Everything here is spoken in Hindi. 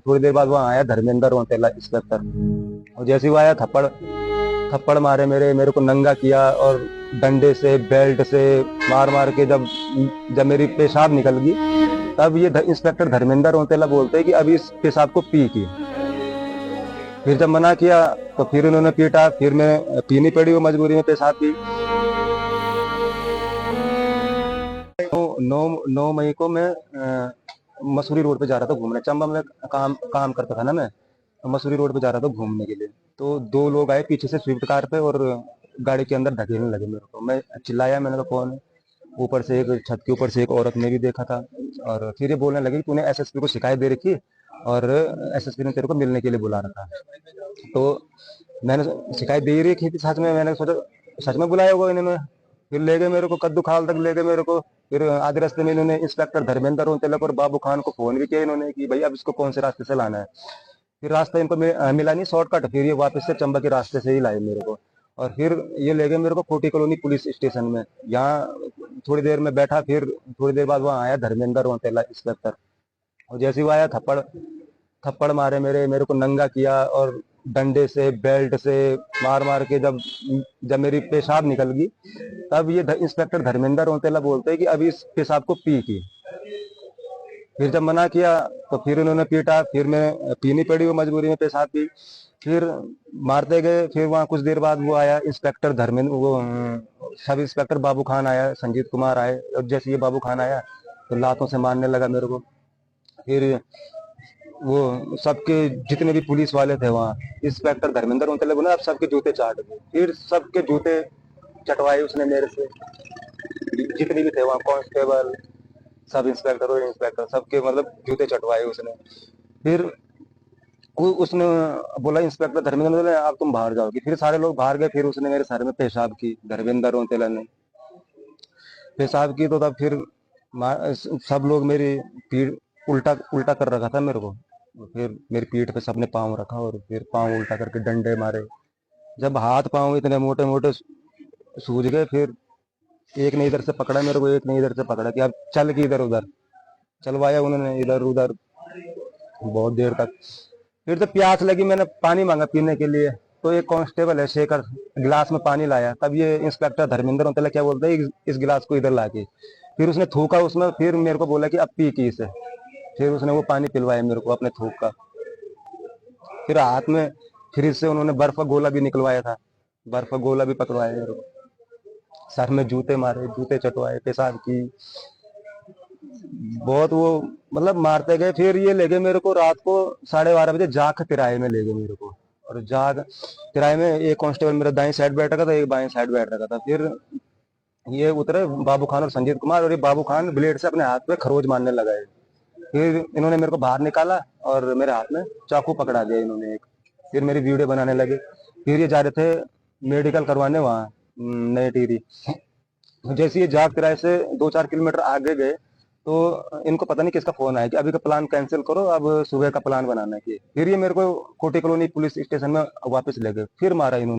थोड़ी देर बाद वहाँ आया धर्मेंद्र रोंतेला इंस्पेक्टर। और जैसे ही वो आया, थप्पड़ थप्पड़ मारे, मेरे को नंगा किया और डंडे से बेल्ट से मार मार के जब जब मेरी पेशाब निकल गई, तब ये इंस्पेक्टर धर्मेंद्र रोंतेला बोलते हैं कि अभी इस पेशाब को पी की। फिर जब मना किया तो फिर उन्होंने पीटा, फिर मैं पीनी पड़ी वो मजबूरी में पेशाब की। तो 9 मई को मैं मसूरी रोड पे जा रहा था घूमने। चंबा में काम करता था ना मैं, तो मसूरी रोड पे जा रहा था घूमने के लिए। तो दो लोग आए पीछे से स्विफ्ट कार पे और गाड़ी के अंदर धकेलने लगे मेरे को। मैं चिल्लाया, मैंने कहा कौन है। ऊपर से एक छत के ऊपर से एक औरत ने भी देखा था। और फिर ये बोलने लगी तूने एसएसपी को शिकायत दे रखी और एसएसपी ने तेरे को मिलने के लिए बुला रखा। तो मैंने शिकायत दे रही थी सच में, मैंने सोचा सच में बुलाया होगा इन्होंने। फिर ले गए मेरे को, कद्दू खाल तक ले गए मेरे को। फिर आधे रास्ते में इन्होंने इंस्पेक्टर धर्मेंद्र रोंतेलक और बाबू खान को फोन भी किया इन्होंने कि भाई अब इसको कौन से रास्ते से लाना है। फिर रास्ता इनको मिला नहीं शॉर्टकट, फिर ये वापस से चंबा के रास्ते से ही लाए मेरे को। और फिर ये ले गए मेरे को कोटी कॉलोनी पुलिस स्टेशन में। यहाँ थोड़ी देर में बैठा, फिर थोड़ी देर बाद वहाँ आया धर्मेंद्र रोंतेला इंस्पेक्टर। और जैसे ही वो आया, थप्पड़ थप्पड़ मारे, मेरे को नंगा किया और डंडे से बेल्ट से मार मार के जब जब मेरी पेशाब निकल गई, तब ये इंस्पेक्टर धर्मेंद्र रोंतेला बोलते हैं कि अभी इस पेशाब को पी की। फिर जब मना किया तो फिर उन्होंने पीटा, फिर मैं पीनी पड़ी वो मजबूरी में पेशाब की। फिर मारते गए। फिर वहाँ कुछ देर बाद वो आया इंस्पेक्टर धर्मेंद्र, वो सब इंस्पेक्टर बाबू खान आया, संजीत कुमार आए। और जैसे ये बाबू खान आया तो लातों से मारने लगा मेरे को। फिर वो सबके जितने भी पुलिस वाले थे वहाँ, इंस्पेक्टर धर्मेंद्र रोंतेला बोला अब सबके जूते चाट गए। फिर सबके जूते चटवाए उसने मेरे से, जितने भी थे वहाँ कांस्टेबल, सब इंस्पेक्टर और इंस्पेक्टर, सबके मतलब जूते चटवाए उसने। फिर उसने बोला इंस्पेक्टर धर्मेंद्र ने अब तुम बाहर जाओगे। फिर सारे लोग बाहर गए। फिर उसने मेरे सर में पेशाब की, धर्मेंद्र रोंतेला ने पेशाब की। तो तब फिर सब लोग मेरी पीठ उल्टा उल्टा कर रखा था मेरे को। फिर मेरी पीठ पे सबने पाँव रखा और फिर पाँव उल्टा करके डंडे मारे। जब हाथ पाँव इतने मोटे मोटे सूज गए, फिर एक ने इधर से पकड़ा मेरे को, एक ने इधर से पकड़ा कि अब चल के इधर उधर चलवाया उन्होंने, इधर उधर बहुत देर तक। फिर जब प्यास लगी, मैंने पानी मांगा पीने के लिए। तो एक कांस्टेबल है शेखर, गिलास में पानी लाया। तब ये इंस्पेक्टर धर्मेंद्र रोंतेला क्या बोलता है, इस गिलास को इधर ला के। फिर उसने थूका उसमें, फिर मेरे को बोला कि अब पी की इसे। फिर उसने वो पानी पिलवाया मेरे को अपने थूक का। फिर हाथ में फ्रिज से उन्होंने बर्फ का गोला भी निकलवाया था, बर्फ का गोला भी पकड़वाया मेरे को। सर में जूते मारे, जूते चटवाए, पेशाब की, बहुत वो मतलब मारते गए। फिर ये ले गए मेरे को रात को 12:30 बजे जाख तिराए में ले गए मेरे को। और जाग तिराए में एक कांस्टेबल मेरा दाएं साइड बैठ रखा था, एक बाएं साइड बैठ रखा था। फिर ये उतरे बाबू खान और संजीत कुमार, और ये बाबू खान ब्लेड से अपने हाथ पे खरोज मारने लगा है। फिर इन्होंने मेरे को बाहर निकाला और मेरे हाथ में चाकू पकड़ा दिया इन्होंने एक। फिर मेरी वीडियो बनाने लगे। फिर ये जा रहे थे मेडिकल करवाने वहाँ नई टिहरी। जैसे ये जाग किराए से 2-4 किलोमीटर आगे गए तो इनको पता नहीं किसका फोन आया कि अभी का प्लान कैंसिल करो, अब सुबह का प्लान बनाना है। फिर ये मेरे को कोटी कॉलोनी पुलिस स्टेशन में वापस ले गए, फिर मारा इन्होंने।